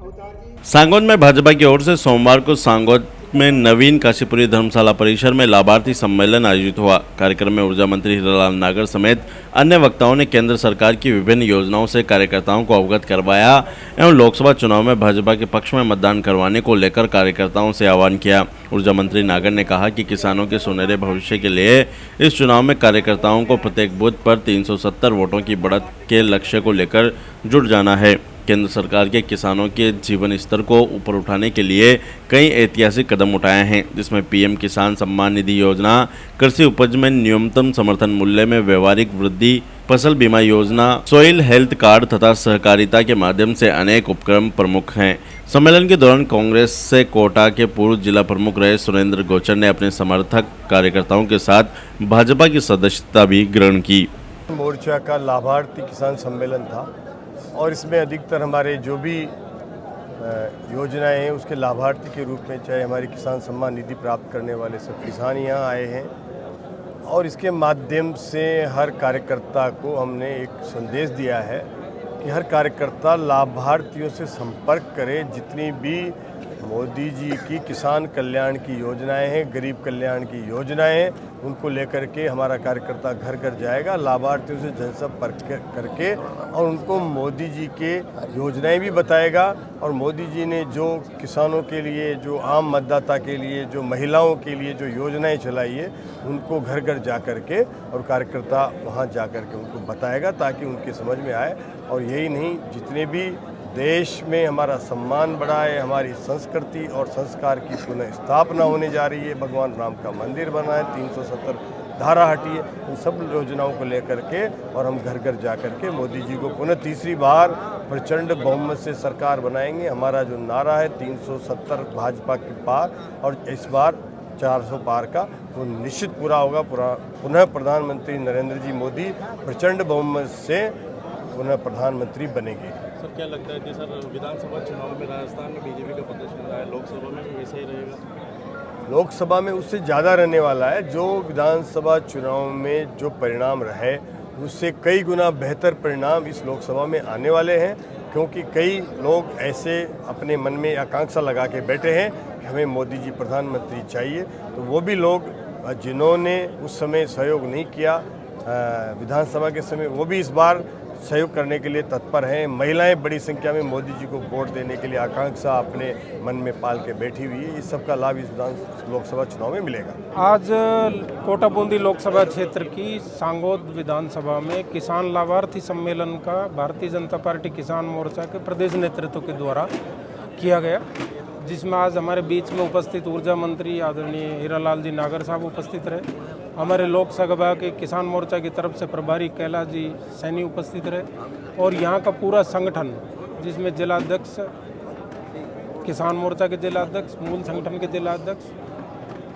सांगोद में भाजपा की ओर से सोमवार को सांगोद में नवीन काशीपुरी धर्मशाला परिसर में लाभार्थी सम्मेलन आयोजित हुआ। कार्यक्रम में ऊर्जा मंत्री हीरालाल नागर समेत अन्य वक्ताओं ने केंद्र सरकार की विभिन्न योजनाओं से कार्यकर्ताओं को अवगत करवाया एवं लोकसभा चुनाव में भाजपा के पक्ष में मतदान करवाने को लेकर कार्यकर्ताओं से आह्वान किया। ऊर्जा मंत्री नागर ने कहा कि किसानों के सुनहरे भविष्य के लिए इस चुनाव में कार्यकर्ताओं को प्रत्येक बूथ पर 370 वोटों की बढ़त के लक्ष्य को लेकर जुट जाना है। केंद्र सरकार के किसानों के जीवन स्तर को ऊपर उठाने के लिए कई ऐतिहासिक कदम उठाए हैं, जिसमें पीएम किसान सम्मान निधि योजना, कृषि उपज में न्यूनतम समर्थन मूल्य में व्यवहारिक वृद्धि, फसल बीमा योजना, सॉइल हेल्थ कार्ड तथा सहकारिता के माध्यम से अनेक उपक्रम प्रमुख हैं। सम्मेलन के दौरान कांग्रेस से कोटा के पूर्व जिला प्रमुख रहे सुरेंद्र गोचर ने अपने समर्थक कार्यकर्ताओं के साथ भाजपा की सदस्यता भी ग्रहण की। मोर्चा का लाभार्थी किसान सम्मेलन था और इसमें अधिकतर हमारे जो भी योजनाएं हैं उसके लाभार्थी के रूप में, चाहे हमारी किसान सम्मान निधि प्राप्त करने वाले सब किसान यहाँ आए हैं और इसके माध्यम से हर कार्यकर्ता को हमने एक संदेश दिया है कि हर कार्यकर्ता लाभार्थियों से संपर्क करे। जितनी भी मोदी जी की किसान कल्याण की योजनाएं हैं, गरीब कल्याण की योजनाएं हैं, उनको लेकर के हमारा कार्यकर्ता घर घर जाएगा, लाभार्थियों से जनसंपर्क करके और उनको मोदी जी के योजनाएं भी बताएगा। और मोदी जी ने जो किसानों के लिए, जो आम मतदाता के लिए, जो महिलाओं के लिए जो योजनाएं चलाई है, उनको घर घर जा कर के और कार्यकर्ता वहाँ जा कर के उनको बताएगा ताकि उनके समझ में आए। और यही नहीं, जितने भी देश में हमारा सम्मान बढ़ा है, हमारी संस्कृति और संस्कार की पुनः स्थापना होने जा रही है, भगवान राम का मंदिर बना है, 370 धारा हटी है, उन सब योजनाओं को लेकर के और हम घर घर जा कर के मोदी जी को पुनः तीसरी बार प्रचंड बहुमत से सरकार बनाएंगे। हमारा जो नारा है 370 भाजपा के पार और इस बार 400 पार का, वो निश्चित पूरा होगा। पुनः प्रधानमंत्री नरेंद्र जी मोदी प्रचंड बहुमत से पुनः प्रधानमंत्री बनेंगे। सर, क्या लगता है कि सर विधानसभा चुनाव में राजस्थान में बीजेपी का प्रदर्शन रहा है, लोकसभा में भी वैसा ही रहेगा? लोकसभा में उससे ज़्यादा रहने वाला है। जो विधानसभा चुनाव में जो परिणाम रहे उससे कई गुना बेहतर परिणाम इस लोकसभा में आने वाले हैं, क्योंकि कई लोग ऐसे अपने मन में आकांक्षा लगा के बैठे हैं कि हमें मोदी जी प्रधानमंत्री चाहिए। तो वो भी लोग जिन्होंने उस समय सहयोग नहीं किया विधानसभा के समय, वो भी इस बार सहयोग करने के लिए तत्पर हैं। महिलाएं बड़ी संख्या में मोदी जी को वोट देने के लिए आकांक्षा अपने मन में पाल के बैठी हुई है। इस सब का लाभ इस लोकसभा चुनाव में मिलेगा। आज कोटा बूंदी लोकसभा क्षेत्र की सांगोद विधानसभा में किसान लाभार्थी सम्मेलन का भारतीय जनता पार्टी किसान मोर्चा के प्रदेश नेतृत्व के द्वारा किया गया, जिसमें आज हमारे बीच में उपस्थित ऊर्जा मंत्री आदरणीय हीरालाल जी नागर साहब उपस्थित रहे। हमारे लोकसभा के किसान मोर्चा की तरफ से प्रभारी कैलाश जी सैनी उपस्थित रहे और यहाँ का पूरा संगठन, जिसमें जिलाध्यक्ष, किसान मोर्चा के जिलाध्यक्ष, मूल संगठन के जिलाध्यक्ष,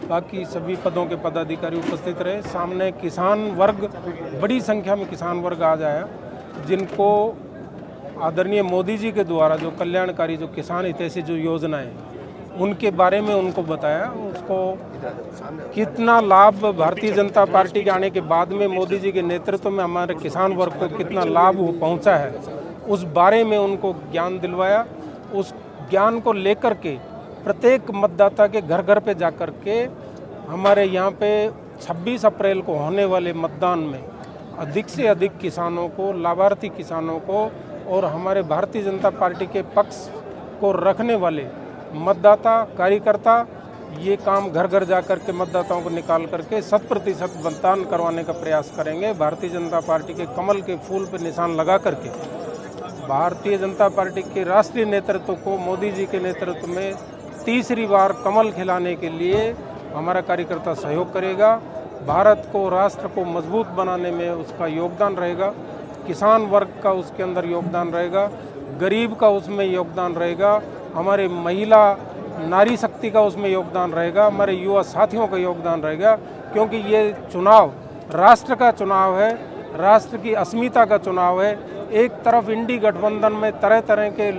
बाकी सभी पदों के पदाधिकारी उपस्थित रहे। सामने किसान वर्ग, बड़ी संख्या में किसान वर्ग आज आया, जिनको आदरणीय मोदी जी के द्वारा जो कल्याणकारी, जो किसान हितैषी जो योजनाएं, उनके बारे में उनको बताया, उसको कितना लाभ भारतीय जनता पार्टी के आने के बाद में मोदी जी के नेतृत्व में हमारे किसान वर्ग को कितना लाभ पहुंचा है, उस बारे में उनको ज्ञान दिलवाया। उस ज्ञान को लेकर के प्रत्येक मतदाता के घर घर पे जाकर के हमारे यहाँ पे 26 अप्रैल को होने वाले मतदान में अधिक से अधिक किसानों को, लाभार्थी किसानों को और हमारे भारतीय जनता पार्टी के पक्ष को रखने वाले मतदाता, कार्यकर्ता, ये काम घर घर जा कर के मतदाताओं को निकाल करके 100% मतदान करवाने का प्रयास करेंगे। भारतीय जनता पार्टी के कमल के फूल पर निशान लगा करके भारतीय जनता पार्टी के राष्ट्रीय नेतृत्व को, मोदी जी के नेतृत्व में तीसरी बार कमल खिलाने के लिए हमारा कार्यकर्ता सहयोग करेगा। भारत को, राष्ट्र को मजबूत बनाने में उसका योगदान रहेगा। किसान वर्ग का उसके अंदर योगदान रहेगा, गरीब का उसमें योगदान रहेगा, हमारे महिला नारी शक्ति का उसमें योगदान रहेगा, हमारे युवा साथियों का योगदान रहेगा, क्योंकि ये चुनाव राष्ट्र का चुनाव है, राष्ट्र की अस्मिता का चुनाव है। एक तरफ इंडी गठबंधन में तरह तरह के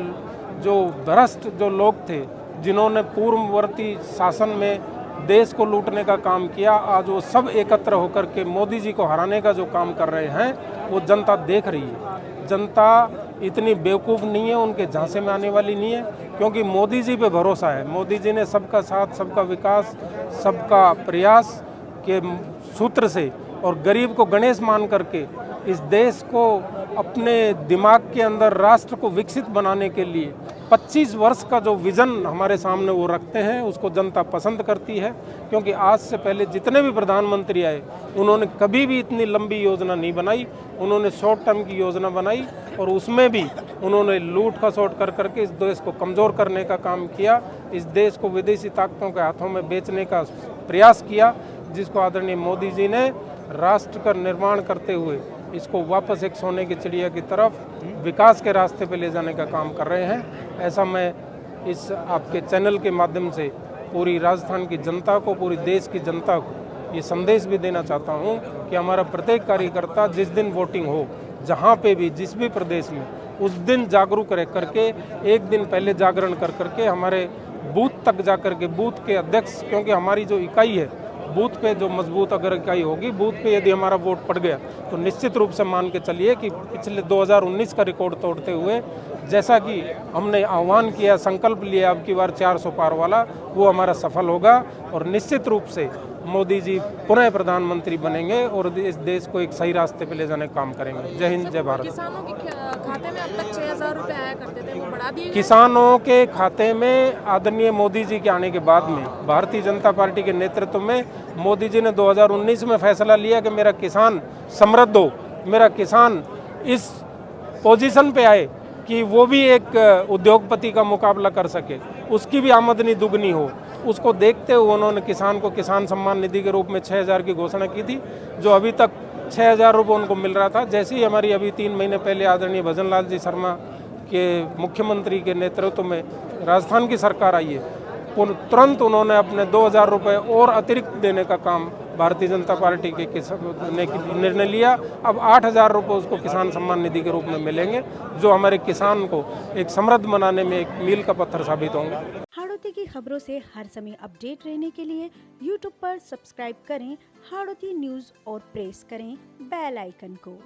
जो भ्रष्ट जो लोग थे, जिन्होंने पूर्ववर्ती शासन में देश को लूटने का काम किया, आज वो सब एकत्र होकर के मोदी जी को हराने का जो काम कर रहे हैं, वो जनता देख रही है। जनता इतनी बेवकूफ़ नहीं है, उनके झांसे में आने वाली नहीं है, क्योंकि मोदी जी पे भरोसा है। मोदी जी ने सबका साथ, सबका विकास, सबका प्रयास के सूत्र से और गरीब को गणेश मान करके इस देश को अपने दिमाग के अंदर राष्ट्र को विकसित बनाने के लिए 25 वर्ष का जो विज़न हमारे सामने वो रखते हैं, उसको जनता पसंद करती है। क्योंकि आज से पहले जितने भी प्रधानमंत्री आए उन्होंने कभी भी इतनी लंबी योजना नहीं बनाई, उन्होंने शॉर्ट टर्म की योजना बनाई और उसमें भी उन्होंने लूट खसोट कर करके इस देश को कमज़ोर करने का काम किया, इस देश को विदेशी ताकतों के हाथों में बेचने का प्रयास किया, जिसको आदरणीय मोदी जी ने राष्ट्र का निर्माण करते हुए इसको वापस एक सोने की चिड़िया की तरफ विकास के रास्ते पे ले जाने का काम कर रहे हैं। ऐसा मैं इस आपके चैनल के माध्यम से पूरी राजस्थान की जनता को, पूरी देश की जनता को ये संदेश भी देना चाहता हूँ कि हमारा प्रत्येक कार्यकर्ता जिस दिन वोटिंग हो, जहाँ पे भी, जिस भी प्रदेश में, उस दिन जागरूक रह करके एक दिन पहले जागरण कर करके हमारे बूथ तक जा करके बूथ के अध्यक्ष, क्योंकि हमारी जो इकाई है बूथ पे जो मजबूत अगर इकाई होगी, बूथ पे यदि हमारा वोट पड़ गया तो निश्चित रूप से मान के चलिए कि पिछले 2019 का रिकॉर्ड तोड़ते हुए, जैसा कि हमने आह्वान किया, संकल्प लिया अब की बार 400 पार वाला, वो हमारा सफल होगा और निश्चित रूप से मोदी जी पुनः प्रधानमंत्री बनेंगे और इस देश को एक सही रास्ते पे ले जाने का काम करेंगे। जय हिंद, जय भारत। किसानों के खाते में अब तक 6,000 रुपए आया करते थे, वो बढ़ा दिए गए। किसानों के खाते में आदरणीय मोदी जी के आने के बाद में भारतीय जनता पार्टी के नेतृत्व में मोदी जी ने 2019 में फैसला लिया कि मेरा किसान समृद्ध हो, मेरा किसान इस पोजीशन पे आए कि वो भी एक उद्योगपति का मुकाबला कर सके, उसकी भी आमदनी दुगनी हो। उसको देखते हुए उन्होंने किसान को किसान सम्मान निधि के रूप में 6,000 की घोषणा की थी, जो अभी तक 6,000 रुपये उनको मिल रहा था। जैसे ही हमारी अभी 3 महीने पहले आदरणीय भजन लाल जी शर्मा के मुख्यमंत्री के नेतृत्व में राजस्थान की सरकार आई है, तुरंत उन्होंने अपने 2,000 रुपये और अतिरिक्त देने का काम भारतीय जनता पार्टी के ने निर्णय लिया। अब 8,000 रुपये उसको किसान सम्मान निधि के रूप में मिलेंगे, जो हमारे किसान को एक समृद्ध बनाने में एक मील का पत्थर साबित होंगे। हाड़ौती की खबरों से हर समय अपडेट रहने के लिए YouTube पर सब्सक्राइब करें हाड़ौती न्यूज़ और प्रेस करें बेल आइकन को।